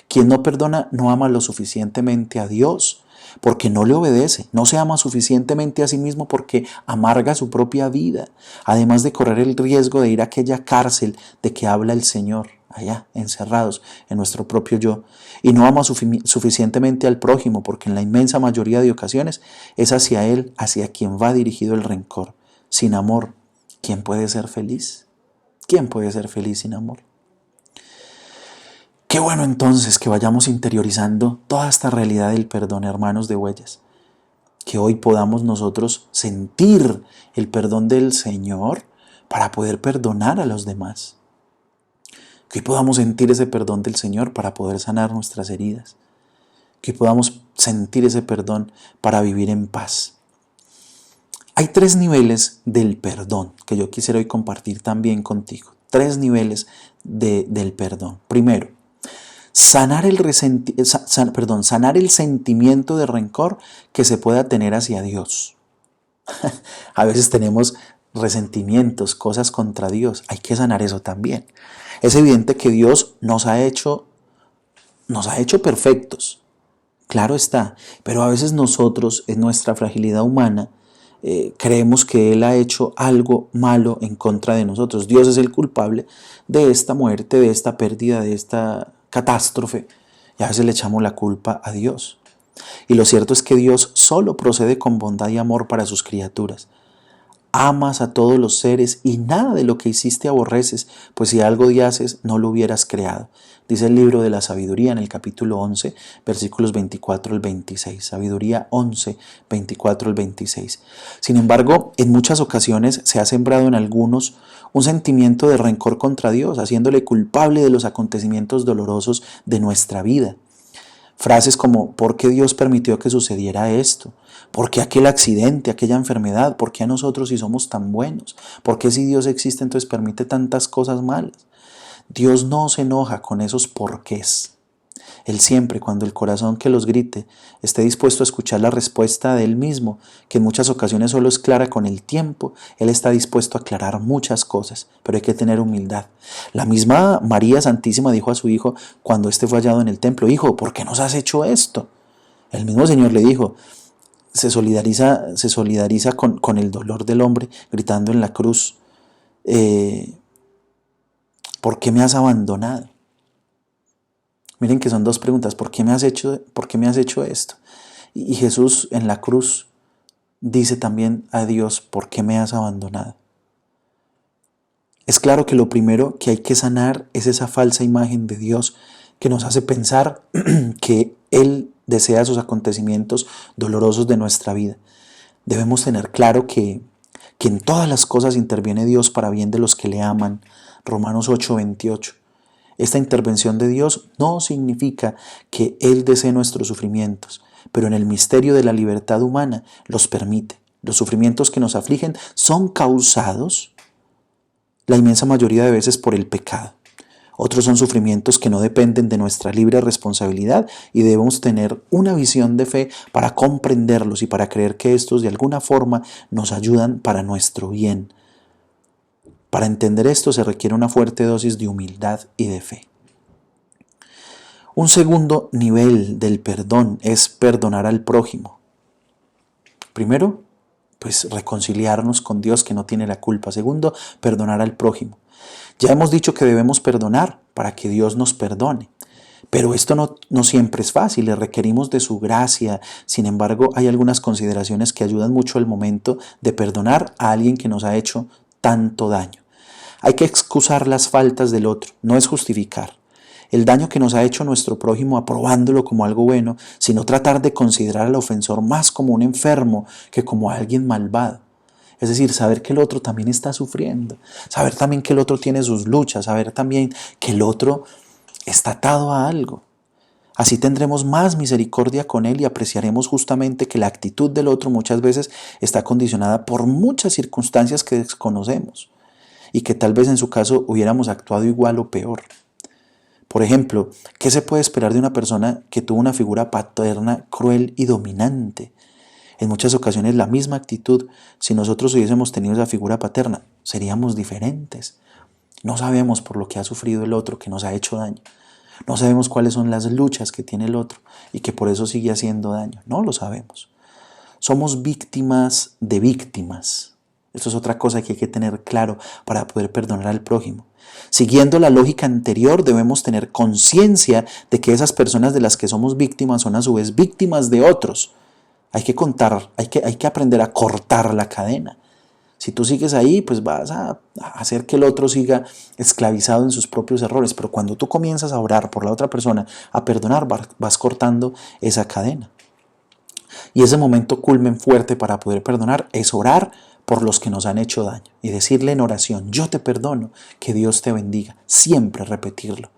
S1: Quien no perdona no ama lo suficientemente a Dios, porque no le obedece, no se ama suficientemente a sí mismo porque amarga su propia vida, además de correr el riesgo de ir a aquella cárcel de que habla el Señor, allá encerrados en nuestro propio yo, y no ama suficientemente al prójimo porque en la inmensa mayoría de ocasiones es hacia él, hacia quien va dirigido el rencor. Sin amor, ¿quién puede ser feliz? ¿Quién puede ser feliz sin amor? Qué bueno entonces que vayamos interiorizando toda esta realidad del perdón, hermanos de Huellas. Que hoy podamos nosotros sentir el perdón del Señor para poder perdonar a los demás. Que hoy podamos sentir ese perdón del Señor para poder sanar nuestras heridas. Que hoy podamos sentir ese perdón para vivir en paz. Hay 3 niveles del perdón que yo quisiera hoy compartir también contigo. 3 niveles del perdón. Primero, sanar el sentimiento de rencor que se pueda tener hacia Dios. A veces tenemos resentimientos, cosas contra Dios. Hay que sanar eso también. Es evidente que Dios nos ha hecho perfectos. Claro está. Pero a veces nosotros, en nuestra fragilidad humana, creemos que Él ha hecho algo malo en contra de nosotros. Dios es el culpable de esta muerte, de esta pérdida, de esta catástrofe, y a veces le echamos la culpa a Dios. Y lo cierto es que Dios solo procede con bondad y amor para sus criaturas. Amas a todos los seres y nada de lo que hiciste aborreces, pues si algo odiases no lo hubieras creado. Dice el libro de la sabiduría en el capítulo 11, versículos 24 al 26. Sabiduría 11, 24 al 26. Sin embargo, en muchas ocasiones se ha sembrado en algunos un sentimiento de rencor contra Dios, haciéndole culpable de los acontecimientos dolorosos de nuestra vida. Frases como, ¿por qué Dios permitió que sucediera esto? ¿Por qué aquel accidente, aquella enfermedad? ¿Por qué a nosotros si somos tan buenos? ¿Por qué si Dios existe entonces permite tantas cosas malas? Dios no se enoja con esos porqués. Él siempre, cuando el corazón que los grite, esté dispuesto a escuchar la respuesta de Él mismo, que en muchas ocasiones solo es clara con el tiempo, Él está dispuesto a aclarar muchas cosas, pero hay que tener humildad. La misma María Santísima dijo a su hijo, cuando éste fue hallado en el templo, hijo, ¿por qué nos has hecho esto? El mismo Señor le dijo, se solidariza con el dolor del hombre, gritando en la cruz, ¿por qué me has abandonado? Miren que son 2 preguntas. ¿Por qué me has hecho esto? Y Jesús en la cruz dice también a Dios, ¿por qué me has abandonado? Es claro que lo primero que hay que sanar es esa falsa imagen de Dios que nos hace pensar que Él desea esos acontecimientos dolorosos de nuestra vida. Debemos tener claro que en todas las cosas interviene Dios para bien de los que le aman. Romanos 8:28. Esta intervención de Dios no significa que Él desee nuestros sufrimientos, pero en el misterio de la libertad humana los permite. Los sufrimientos que nos afligen son causados la inmensa mayoría de veces por el pecado. Otros son sufrimientos que no dependen de nuestra libre responsabilidad y debemos tener una visión de fe para comprenderlos y para creer que estos de alguna forma nos ayudan para nuestro bien. Para entender esto se requiere una fuerte dosis de humildad y de fe. Un segundo nivel del perdón es perdonar al prójimo. Primero, pues reconciliarnos con Dios que no tiene la culpa. Segundo, perdonar al prójimo. Ya hemos dicho que debemos perdonar para que Dios nos perdone. Pero esto no siempre es fácil, le requerimos de su gracia. Sin embargo, hay algunas consideraciones que ayudan mucho al momento de perdonar a alguien que nos ha hecho tanto daño. Hay que excusar las faltas del otro, no es justificar el daño que nos ha hecho nuestro prójimo aprobándolo como algo bueno, sino tratar de considerar al ofensor más como un enfermo que como alguien malvado. Es decir, saber que el otro también está sufriendo, saber también que el otro tiene sus luchas, saber también que el otro está atado a algo. Así tendremos más misericordia con él y apreciaremos justamente que la actitud del otro muchas veces está condicionada por muchas circunstancias que desconocemos y que tal vez en su caso hubiéramos actuado igual o peor. Por ejemplo, ¿qué se puede esperar de una persona que tuvo una figura paterna cruel y dominante? En muchas ocasiones la misma actitud, si nosotros hubiésemos tenido esa figura paterna, seríamos diferentes. No sabemos por lo que ha sufrido el otro que nos ha hecho daño. No sabemos cuáles son las luchas que tiene el otro y que por eso sigue haciendo daño. No lo sabemos. Somos víctimas de víctimas. Esto es otra cosa que hay que tener claro para poder perdonar al prójimo. Siguiendo la lógica anterior, debemos tener conciencia de que esas personas de las que somos víctimas son a su vez víctimas de otros. Hay que contar, hay que aprender a cortar la cadena. Si tú sigues ahí, pues vas a hacer que el otro siga esclavizado en sus propios errores. Pero cuando tú comienzas a orar por la otra persona, a perdonar, vas cortando esa cadena. Y ese momento culmen fuerte para poder perdonar es orar por los que nos han hecho daño y decirle en oración, yo te perdono, que Dios te bendiga, siempre repetirlo.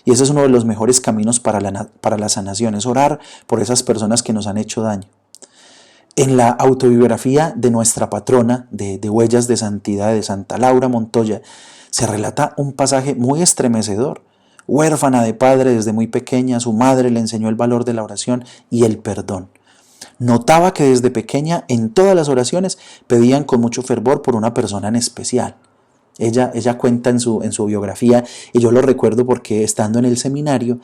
S1: Y ese es uno de los mejores caminos para la sanación, es orar por esas personas que nos han hecho daño. En la autobiografía de nuestra patrona de Huellas de Santidad, de Santa Laura Montoya, se relata un pasaje muy estremecedor. Huérfana de padre desde muy pequeña, su madre le enseñó el valor de la oración y el perdón. Notaba que desde pequeña en todas las oraciones pedían con mucho fervor por una persona en especial. Ella cuenta en su biografía, y yo lo recuerdo porque estando en el seminario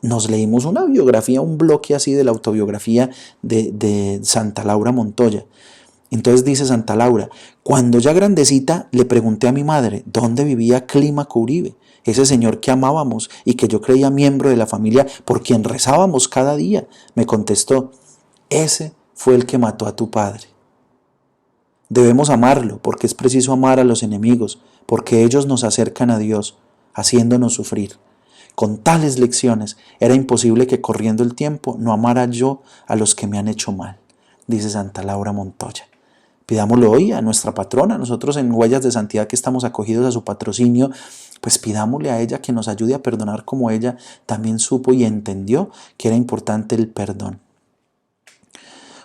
S1: nos leímos una biografía, un bloque así de la autobiografía de Santa Laura Montoya. Entonces dice Santa Laura, cuando ya grandecita le pregunté a mi madre dónde vivía Clímaco Uribe, ese señor que amábamos y que yo creía miembro de la familia por quien rezábamos cada día. Me contestó, ese fue el que mató a tu padre. Debemos amarlo porque es preciso amar a los enemigos, porque ellos nos acercan a Dios, haciéndonos sufrir. Con tales lecciones era imposible que corriendo el tiempo no amara yo a los que me han hecho mal, dice Santa Laura Montoya. Pidámoslo hoy a nuestra patrona, nosotros en Huellas de Santidad que estamos acogidos a su patrocinio, pues pidámosle a ella que nos ayude a perdonar como ella también supo y entendió que era importante el perdón.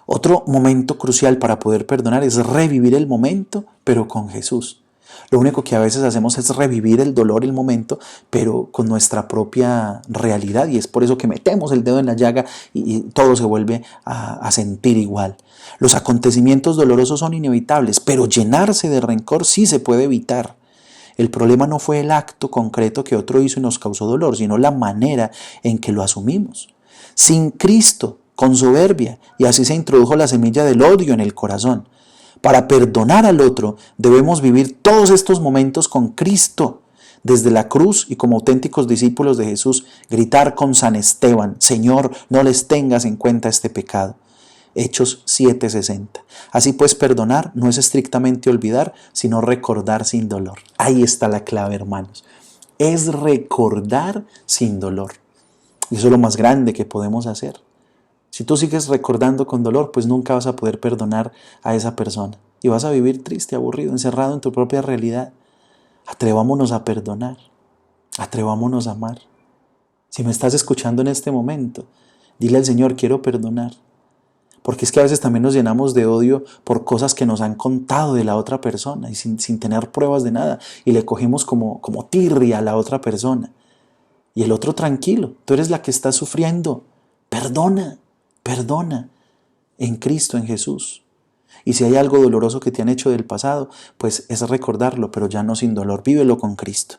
S1: Otro momento crucial para poder perdonar es revivir el momento, pero con Jesús. Lo único que a veces hacemos es revivir el dolor, el momento, pero con nuestra propia realidad, y es por eso que metemos el dedo en la llaga y todo se vuelve a sentir igual. Los acontecimientos dolorosos son inevitables, pero llenarse de rencor sí se puede evitar. El problema no fue el acto concreto que otro hizo y nos causó dolor, sino la manera en que lo asumimos. Sin Cristo, con soberbia, y así se introdujo la semilla del odio en el corazón. Para perdonar al otro debemos vivir todos estos momentos con Cristo, desde la cruz y como auténticos discípulos de Jesús, gritar con San Esteban, Señor, no les tengas en cuenta este pecado. Hechos 7:60. Así pues, perdonar no es estrictamente olvidar, sino recordar sin dolor. Ahí está la clave, hermanos. Es recordar sin dolor. Y eso es lo más grande que podemos hacer. Si tú sigues recordando con dolor, pues nunca vas a poder perdonar a esa persona. Y vas a vivir triste, aburrido, encerrado en tu propia realidad. Atrevámonos a perdonar. Atrevámonos a amar. Si me estás escuchando en este momento, dile al Señor, quiero perdonar. Porque es que a veces también nos llenamos de odio por cosas que nos han contado de la otra persona y sin tener pruebas de nada. Y le cogemos como tirria a la otra persona. Y el otro tranquilo, tú eres la que está sufriendo. Perdona. Perdona en Cristo, en Jesús. Y si hay algo doloroso que te han hecho del pasado, pues es recordarlo, pero ya no sin dolor. Vívelo con Cristo.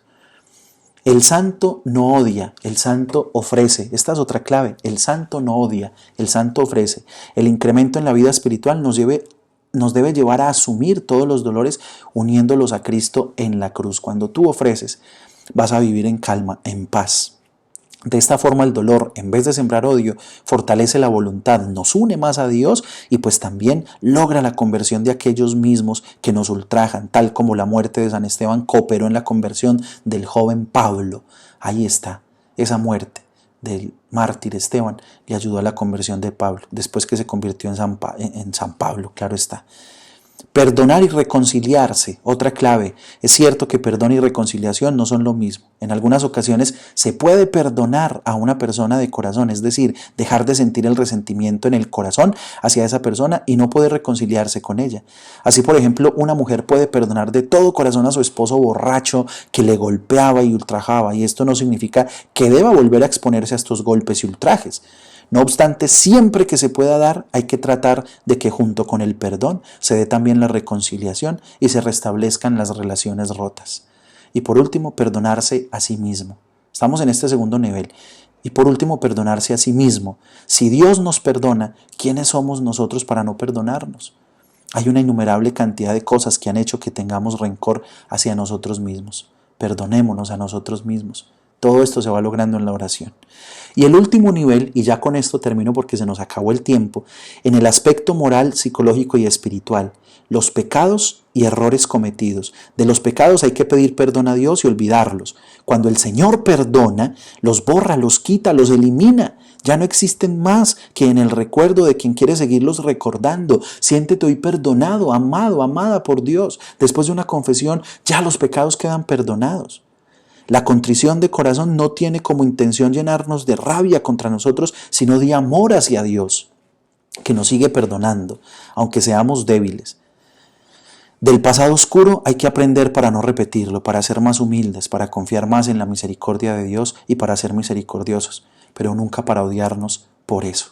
S1: El santo no odia, el santo ofrece. Esta es otra clave. El santo no odia, el santo ofrece. El incremento en la vida espiritual nos debe llevar a asumir todos los dolores uniéndolos a Cristo en la cruz. Cuando tú ofreces, vas a vivir en calma, en paz. De esta forma el dolor, en vez de sembrar odio, fortalece la voluntad, nos une más a Dios y pues también logra la conversión de aquellos mismos que nos ultrajan, tal como la muerte de San Esteban cooperó en la conversión del joven Pablo. Ahí está, esa muerte del mártir Esteban le ayudó a la conversión de Pablo, después que se convirtió en San Pablo, claro está. Perdonar y reconciliarse, otra clave. Es cierto que perdón y reconciliación no son lo mismo. En algunas ocasiones se puede perdonar a una persona de corazón, es decir, dejar de sentir el resentimiento en el corazón hacia esa persona y no poder reconciliarse con ella. Así, por ejemplo, una mujer puede perdonar de todo corazón a su esposo borracho que le golpeaba y ultrajaba, y esto no significa que deba volver a exponerse a estos golpes y ultrajes. No obstante, siempre que se pueda dar, hay que tratar de que junto con el perdón se dé también la reconciliación y se restablezcan las relaciones rotas. Y por último, perdonarse a sí mismo. Estamos en este segundo nivel. Y por último, perdonarse a sí mismo. Si Dios nos perdona, ¿quiénes somos nosotros para no perdonarnos? Hay una innumerable cantidad de cosas que han hecho que tengamos rencor hacia nosotros mismos. Perdonémonos a nosotros mismos. Todo esto se va logrando en la oración. Y el último nivel, y ya con esto termino porque se nos acabó el tiempo, en el aspecto moral, psicológico y espiritual, los pecados y errores cometidos. De los pecados hay que pedir perdón a Dios y olvidarlos. Cuando el Señor perdona, los borra, los quita, los elimina. Ya no existen más que en el recuerdo de quien quiere seguirlos recordando. Siéntete hoy perdonado, amado, amada por Dios. Después de una confesión, ya los pecados quedan perdonados. La contrición de corazón no tiene como intención llenarnos de rabia contra nosotros, sino de amor hacia Dios, que nos sigue perdonando, aunque seamos débiles. Del pasado oscuro hay que aprender para no repetirlo, para ser más humildes, para confiar más en la misericordia de Dios y para ser misericordiosos, pero nunca para odiarnos por eso.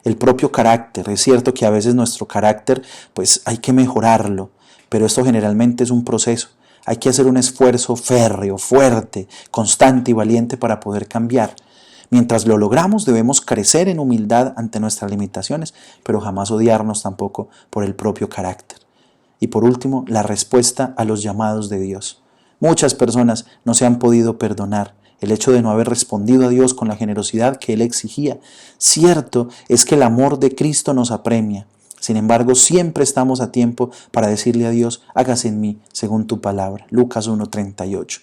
S1: El propio carácter, es cierto que a veces nuestro carácter pues hay que mejorarlo, pero esto generalmente es un proceso. Hay que hacer un esfuerzo férreo, fuerte, constante y valiente para poder cambiar. Mientras lo logramos debemos crecer en humildad ante nuestras limitaciones, pero jamás odiarnos tampoco por el propio carácter. Y por último, la respuesta a los llamados de Dios. Muchas personas no se han podido perdonar el hecho de no haber respondido a Dios con la generosidad que Él exigía. Cierto es que el amor de Cristo nos apremia. Sin embargo, siempre estamos a tiempo para decirle a Dios, hágase en mí según tu palabra. Lucas 1:38.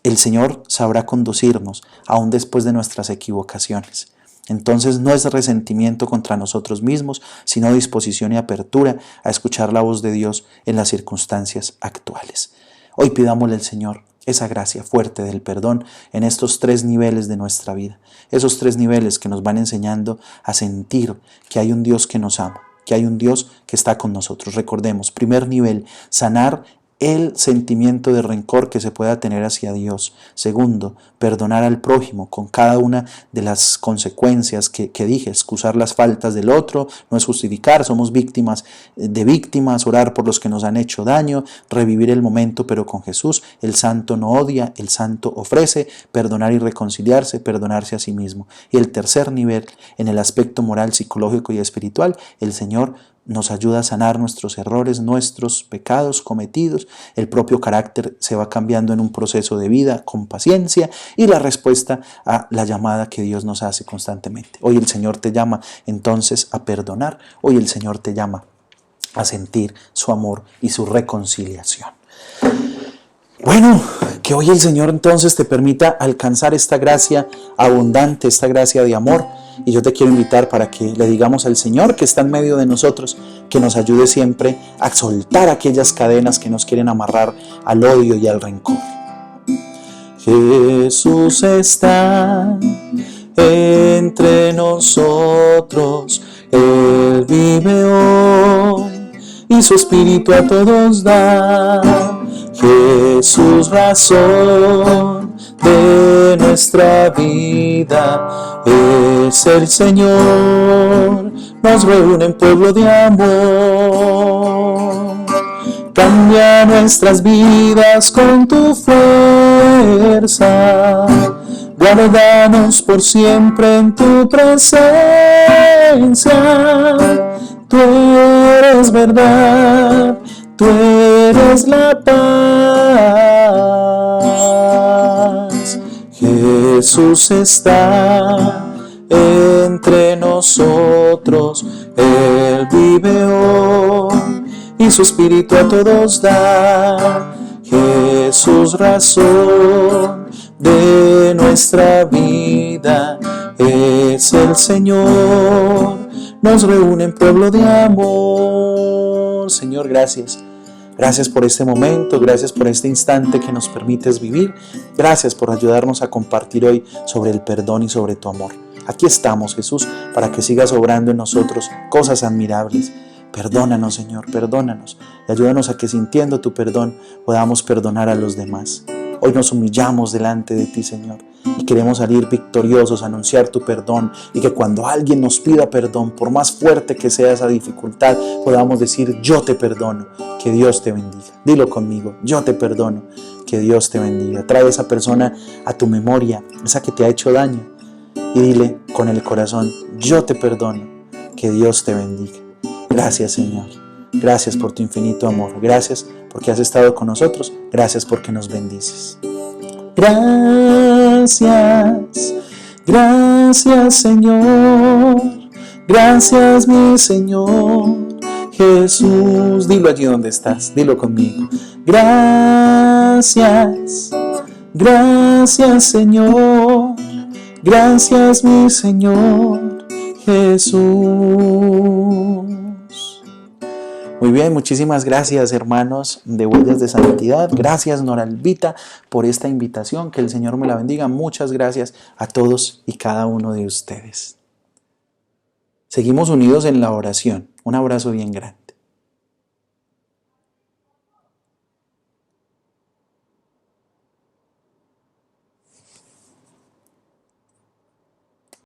S1: El Señor sabrá conducirnos aún después de nuestras equivocaciones. Entonces no es resentimiento contra nosotros mismos, sino disposición y apertura a escuchar la voz de Dios en las circunstancias actuales. Hoy pidámosle al Señor esa gracia fuerte del perdón en estos 3 niveles de nuestra vida. Esos 3 niveles que nos van enseñando a sentir que hay un Dios que nos ama, que hay un Dios que está con nosotros. Recordemos, primer nivel, sanar el sentimiento de rencor que se pueda tener hacia Dios. Segundo, perdonar al prójimo con cada una de las consecuencias que dije. Excusar las faltas del otro, no es justificar, somos víctimas de víctimas, orar por los que nos han hecho daño, revivir el momento pero con Jesús. El santo no odia, el santo ofrece, perdonar y reconciliarse, perdonarse a sí mismo. Y el tercer nivel, en el aspecto moral, psicológico y espiritual, el Señor nos ayuda a sanar nuestros errores, nuestros pecados cometidos. El propio carácter se va cambiando en un proceso de vida con paciencia y la respuesta a la llamada que Dios nos hace constantemente. Hoy el Señor te llama entonces a perdonar. Hoy el Señor te llama a sentir su amor y su reconciliación. Bueno, que hoy el Señor entonces te permita alcanzar esta gracia abundante, esta gracia de amor. Y yo te quiero invitar para que le digamos al Señor que está en medio de nosotros, que nos ayude siempre a soltar aquellas cadenas que nos quieren amarrar al odio y al rencor. Jesús está entre nosotros, Él vive hoy y su espíritu a todos da. Jesús, razón de nuestra vida, es el Señor, nos reúne en pueblo de amor. Cambia nuestras vidas con tu fuerza, guárdanos por siempre en tu presencia. Tú eres verdad, tú eres la paz. Jesús está entre nosotros, Él vive hoy y su espíritu a todos da. Jesús, razón de nuestra vida, es el Señor, nos reúne en pueblo de amor. Señor, gracias. Gracias por este momento, gracias por este instante que nos permites vivir. Gracias por ayudarnos a compartir hoy sobre el perdón y sobre tu amor. Aquí estamos, Jesús, para que sigas obrando en nosotros cosas admirables. Perdónanos, Señor, perdónanos. Y ayúdanos a que sintiendo tu perdón podamos perdonar a los demás. Hoy nos humillamos delante de ti, Señor, y queremos salir victoriosos, anunciar tu perdón, y que cuando alguien nos pida perdón, por más fuerte que sea esa dificultad, podamos decir: yo te perdono, que Dios te bendiga. Dilo conmigo: yo te perdono, que Dios te bendiga. Trae a esa persona a tu memoria, esa que te ha hecho daño, y dile con el corazón: yo te perdono, que Dios te bendiga. Gracias, Señor. Gracias por tu infinito amor. Gracias porque has estado con nosotros. Gracias porque nos bendices. Gracias, gracias, Señor. Gracias, mi Señor Jesús. Dilo allí donde estás. Dilo conmigo. Gracias, gracias, Señor. Gracias, mi Señor Jesús. Muy bien, muchísimas gracias, hermanos de Huellas de Santidad. Gracias, Noralvita, por esta invitación. Que el Señor me la bendiga. Muchas gracias a todos y cada uno de ustedes. Seguimos unidos en la oración. Un abrazo bien grande.